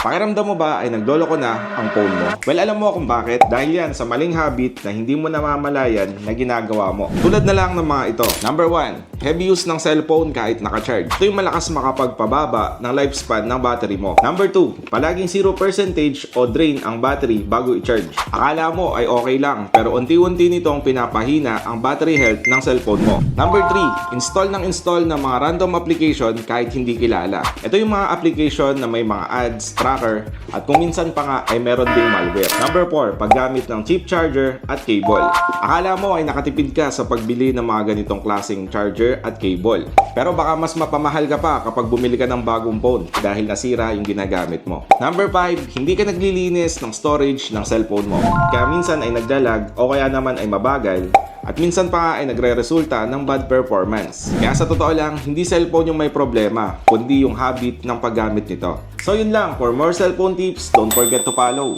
Pakiramdam mo ba ay nagloloko na ang phone mo? Well, alam mo kung bakit? Dahil yan sa maling habit na hindi mo namamalayan na ginagawa mo. Tulad na lang ng mga ito. Number 1, heavy use ng cellphone kahit naka-charge. Ito yung malakas makapagpababa ng lifespan ng battery mo. Number 2, palaging 0% o drain ang battery bago i-charge. Akala mo ay okay lang, pero unti-unti nitong pinapahina ang battery health ng cellphone mo. Number 3, install ng mga random application kahit hindi kilala. Ito yung mga application na may mga ads, tracker, at kung minsan pa nga ay meron ding malware. Number 4, paggamit ng cheap charger at cable. Akala mo ay nakatipid ka sa pagbili ng mga ganitong klaseng charger at cable. Pero baka mas mapamahal ka pa kapag bumili ka ng bagong phone dahil nasira yung ginagamit mo. Number 5, hindi ka naglilinis ng storage ng cellphone mo. Kaya minsan ay naglalag o kaya naman ay mabagal. At minsan pa nga ay nagre-resulta ng bad performance. Kaya sa totoo lang, hindi cellphone yung may problema, kundi yung habit ng paggamit nito. So yun lang, for more cellphone tips, don't forget to follow.